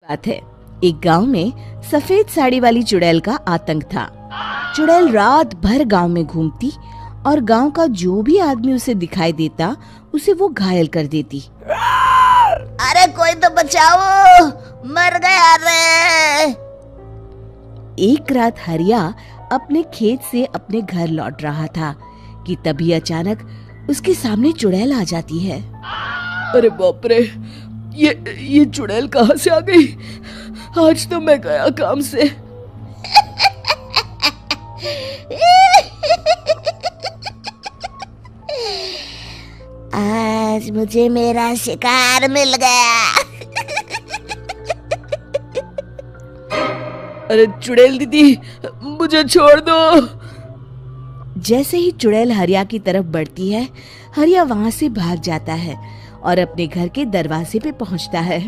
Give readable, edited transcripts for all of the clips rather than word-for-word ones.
बात है, एक गांव में सफेद साड़ी वाली चुड़ैल का आतंक था। चुड़ैल रात भर गांव में घूमती और गांव का जो भी आदमी उसे दिखाई देता उसे वो घायल कर देती। अरे कोई तो बचाओ, मर गया रे। एक रात हरिया अपने खेत से अपने घर लौट रहा था कि तभी अचानक उसके सामने चुड़ैल आ जाती है। अरे बाप रे, ये चुड़ैल कहाँ से आ गई? आज तो मैं गया काम से। आज मुझे मेरा शिकार मिल गया। अरे चुड़ैल दीदी, मुझे छोड़ दो। जैसे ही चुड़ैल हरिया की तरफ बढ़ती है, हरिया वहाँ से भाग जाता है और अपने घर के दरवाजे पे पहुँचता है।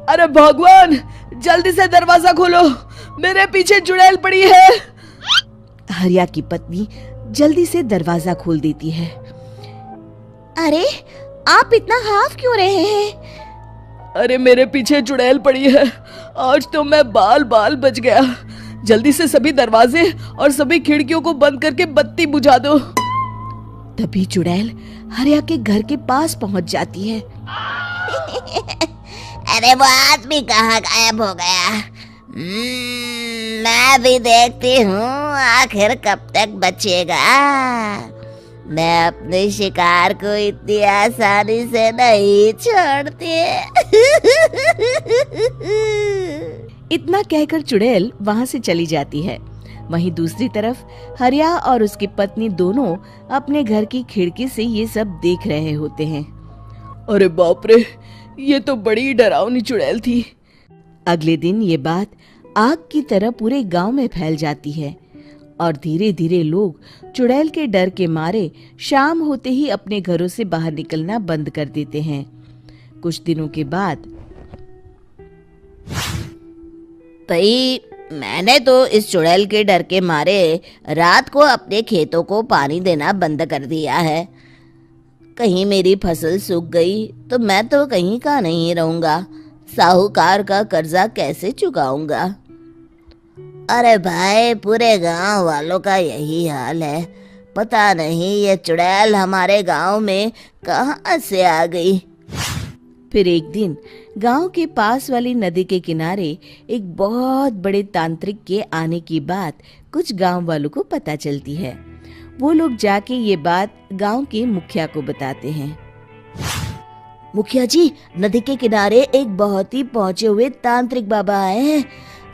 अरे भगवान, जल्दी से दरवाजा खोलो, मेरे पीछे चुड़ैल पड़ी है। हरिया की पत्नी जल्दी से दरवाजा खोल देती है। अरे आप इतना हाफ क्यों रहे हैं? अरे मेरे पीछे चुड़ैल पड़ी है, आज तो मैं बाल बाल बच गया। जल्दी से सभी दरवाजे और सभी खिड़कियों को बंद करके बत्ती बुझा दो। तभी चुड़ैल हरिया के घर के पास पहुंच जाती है। अरे वो आदमी कहाँ गायब हो गया? मैं भी देखती हूँ आखिर कब तक बचेगा। मैं अपने शिकार को इतनी आसानी से नहीं छोड़ती। इतना कहकर चुड़ैल वहां से चली जाती है। वहीं दूसरी तरफ हरिया और उसकी पत्नी दोनों अपने घर की खिड़की से ये सब देख रहे होते हैं। अरे बाप रे, ये तो बड़ी डरावनी चुड़ैल थी। अगले दिन ये बात आग की तरह पूरे गांव में फैल जाती है और धीरे धीरे लोग चुड़ैल के डर के मारे शाम होते ही अपने घरों से बाहर निकलना बंद कर देते हैं। कुछ दिनों के बाद भाई, मैंने तो इस चुड़ैल के डर के मारे रात को अपने खेतों को पानी देना बंद कर दिया है। कहीं मेरी फसल सूख गई तो मैं तो कहीं का नहीं रहूंगा। साहूकार का कर्जा कैसे चुकाऊंगा? अरे भाई, पूरे गांव वालों का यही हाल है। पता नहीं ये चुड़ैल हमारे गांव में कहां से आ गई। फिर एक दिन गांव के पास वाली नदी के किनारे एक बहुत बड़े तांत्रिक के आने की बात कुछ गांव वालों को पता चलती है। वो लोग जाके ये बात गांव के मुखिया को बताते हैं। मुखिया जी, नदी के किनारे एक बहुत ही पहुंचे हुए तांत्रिक बाबा आए हैं।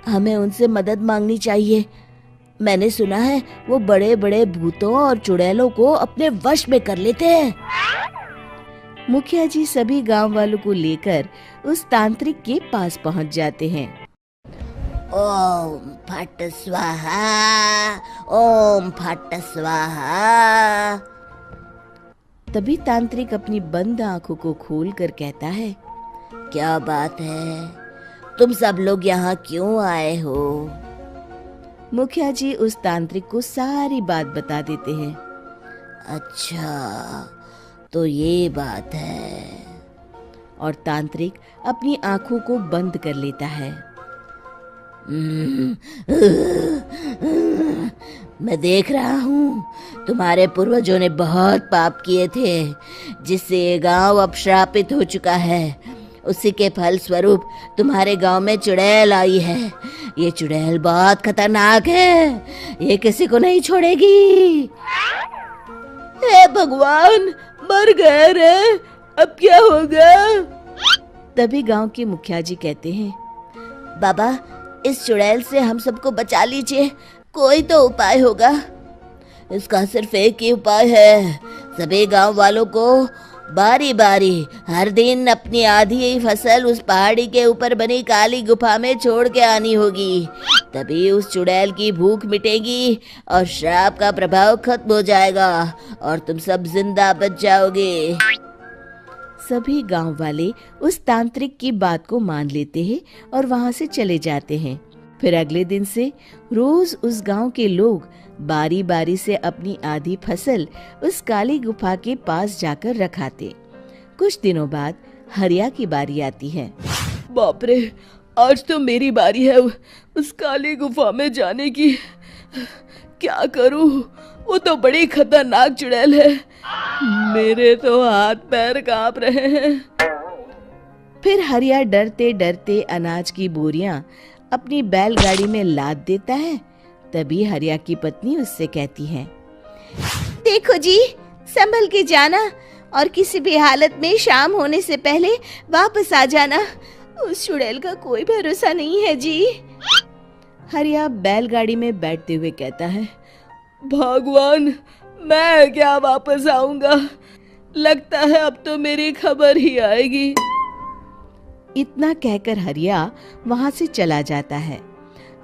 हमें उनसे मदद मांगनी चाहिए। मैंने सुना है वो बड़े बड़े भूतों और चुड़ैलों को अपने वश में कर लेते हैं। मुखिया जी सभी गांव वालों को लेकर उस तांत्रिक के पास पहुंच जाते हैं। ओम फट स्वाहा, ओम फट स्वाहा। तभी तांत्रिक अपनी बंद आंखों को खोलकर कहता है, क्या बात है? तुम सब लोग यहाँ क्यों आए हो? मुखिया जी उस तांत्रिक को सारी बात बता देते हैं। अच्छा, तो ये बात है। और तांत्रिक अपनी आंखों को बंद कर लेता है। मैं देख रहा हूँ तुम्हारे पूर्वजों ने बहुत पाप किए थे, जिससे ये गांव अब श्रापित हो चुका है। उसी के फल स्वरूप तुम्हारे गांव में चुड़ैल आई है। ये चुड़ैल बहुत खतरनाक है, ये किसी को नहीं छोड़ेगी। हे भगवान, मर गए रे, अब क्या होगा? तभी गांव के मुखिया जी कहते हैं, बाबा, इस चुड़ैल से हम सबको बचा लीजिए। कोई तो उपाय होगा। इसका सिर्फ एक ही उपाय है। सभी गांव वालों को बारी बारी हर दिन अपनी आधी फसल उस पहाड़ी के ऊपर बनी काली गुफा में छोड़ के आनी होगी। तभी उस चुड़ैल की भूख मिटेगी और श्राप का प्रभाव खत्म हो जाएगा और तुम सब जिंदा बच जाओगे। सभी गांव वाले उस तांत्रिक की बात को मान लेते हैं और वहां से चले जाते हैं। फिर अगले दिन से रोज उस गांव के लोग बारी बारी से अपनी आधी फसल उस काली गुफा के पास जाकर रखाते। कुछ दिनों बाद हरिया की बारी आती है। बाप रे, आज तो मेरी बारी है उस काली गुफा में जाने की। क्या करूं, वो तो बड़ी खतरनाक चुड़ैल है। मेरे तो हाथ पैर कांप रहे हैं। फिर हरिया डरते डरते अनाज की बोरियां अपनी बैलगाड़ी में लाद देता है। तभी हरिया की पत्नी उससे कहती है, देखो जी, संभल के जाना और किसी भी हालत में शाम होने से पहले वापस आ जाना। उस चुड़ैल का कोई भरोसा नहीं है जी। हरिया बैलगाड़ी में बैठते हुए कहता है, भगवान, मैं क्या वापस आऊंगा। लगता है अब तो मेरी खबर ही आएगी। इतना कहकर हरिया वहां से चला जाता है।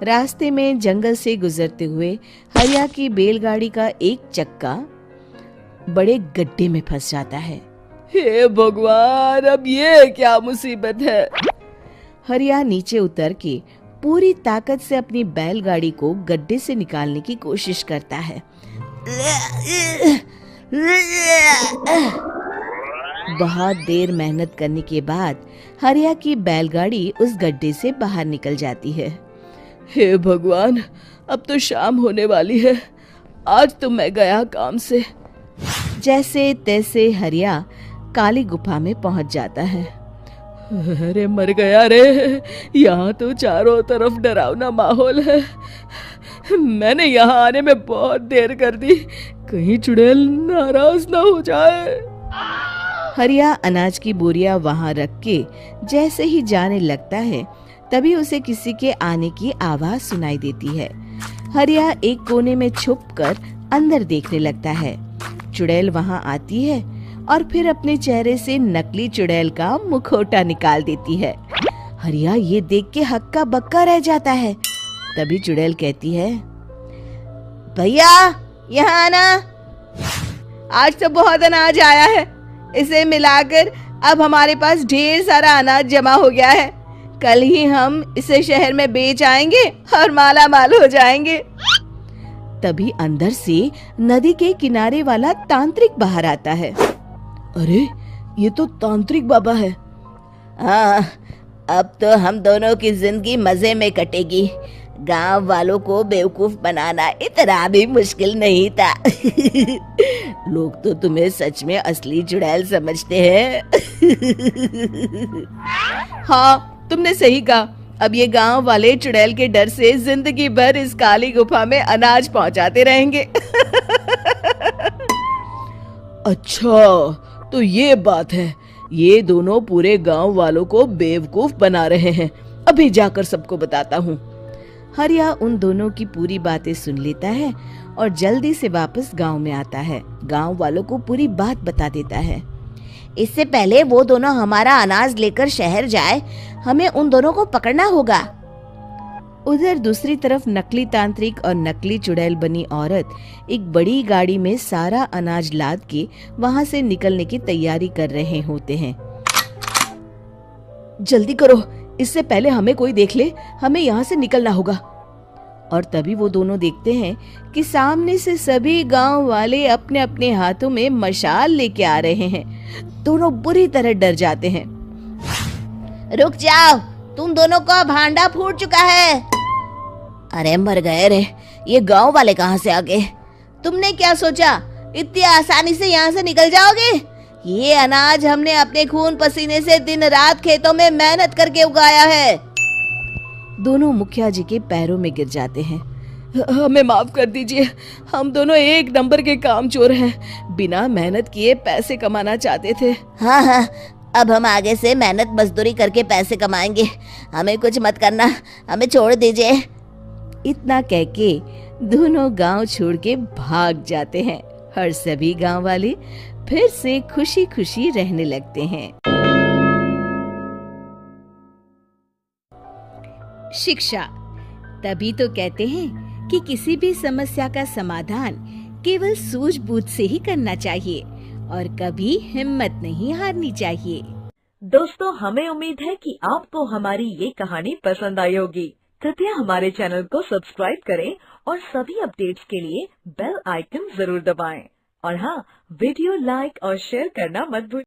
रास्ते में जंगल से गुजरते हुए हरिया की बैलगाड़ी का एक चक्का बड़े गड्ढे में फंस जाता है। हे भगवान, अब ये क्या मुसीबत है। हरिया नीचे उतर के पूरी ताकत से अपनी बैलगाड़ी को गड्ढे से निकालने की कोशिश करता है। बहुत देर मेहनत करने के बाद हरिया की बैलगाड़ी उस गड्ढे से बाहर निकल जाती है। हे भगवान, अब तो शाम होने वाली है। आज तो मैं गया काम से। जैसे तैसे हरिया काली गुफा में पहुंच जाता है। अरे मर गया रे, यहाँ तो चारों तरफ डरावना माहौल है। मैंने यहाँ आने में बहुत देर कर दी, कहीं चुड़ैल नाराज ना हो जाए। हरिया अनाज की बोरिया वहां रख के जैसे ही जाने लगता है, तभी उसे किसी के आने की आवाज सुनाई देती है। हरिया एक कोने में छुपकर अंदर देखने लगता है। चुड़ैल वहां आती है और फिर अपने चेहरे से नकली चुड़ैल का मुखौटा निकाल देती है। हरिया ये देख के हक्का बक्का रह जाता है। तभी चुड़ैल कहती है, भैया यहाँ आना। आज तो बहुत अनाज आया है, इसे मिलाकर अब हमारे पास ढेर सारा अनाज जमा हो गया है। कल ही हम इसे शहर में बेच आएंगे और माला माल हो जाएंगे। तभी अंदर से नदी के किनारे वाला तांत्रिक बाहर आता है। अरे, ये तो तांत्रिक बाबा है। हाँ, अब तो हम दोनों की जिंदगी मजे में कटेगी। गांव वालों को बेवकूफ बनाना इतना भी मुश्किल नहीं था। लोग तो तुम्हें सच में असली चुड़ैल समझते हैं। हाँ, तुमने सही कहा। अब ये गांव वाले चुड़ैल के डर से जिंदगी भर इस काली गुफा में अनाज पहुंचाते रहेंगे। अच्छा, तो ये बात है। ये दोनों पूरे गांव वालों को बेवकूफ बना रहे हैं। अभी जाकर सबको बताता हूँ। हरिया उन दोनों की पूरी बातें सुन लेता है और जल्दी से वापस गांव में आता है। गांव वालों को पूरी बात बता देता है। इससे पहले वो दोनों हमारा अनाज लेकर शहर जाए, हमें उन दोनों को पकड़ना होगा। उधर दूसरी तरफ नकली तांत्रिक और नकली चुड़ैल बनी औरत एक बड़ी गाड़ी में सारा अनाज लाद के वहां से निकलने की तैयारी कर रहे होते हैं। जल्दी करो, इससे पहले हमें कोई देख ले। हमें यहाँ से निकलना होगा। और तभी वो दोनों देखते हैं कि सामने से सभी गांव वाले अपने अपने हाथों में मशाल लेके आ रहे हैं। दोनों बुरी तरह डर जाते हैं। रुक जाओ, तुम दोनों का भांडा फूट चुका है। अरे मर गए रे, ये गांव वाले कहाँ से आ गए? तुमने क्या सोचा इतनी आसानी से यहाँ से निकल जाओगे? ये अनाज हमने अपने खून पसीने से दिन रात खेतों में मेहनत करके उगाया है। दोनों मुखिया जी के पैरों में गिर जाते हैं। हमें माफ कर दीजिए, हम दोनों एक नंबर के कामचोर हैं। बिना मेहनत किए पैसे कमाना चाहते थे। हाँ हाँ, अब हम आगे से मेहनत मजदूरी करके पैसे कमाएंगे। हमें कुछ मत करना, हमें छोड़ दीजिए। इतना कह के दोनों गांव छोड़ के भाग जाते हैं और सभी गांव वाले फिर से खुशी खुशी रहने लगते हैं। शिक्षा, तभी तो कहते हैं कि किसी भी समस्या का समाधान केवल सूझबूझ से ही करना चाहिए और कभी हिम्मत नहीं हारनी चाहिए। दोस्तों, हमें उम्मीद है कि आपको हमारी ये कहानी पसंद आई होगी। कृपया हमारे चैनल को सब्सक्राइब करें और सभी अपडेट्स के लिए बेल आइकन जरूर दबाएं। और हाँ, वीडियो लाइक और शेयर करना मत भूलिए।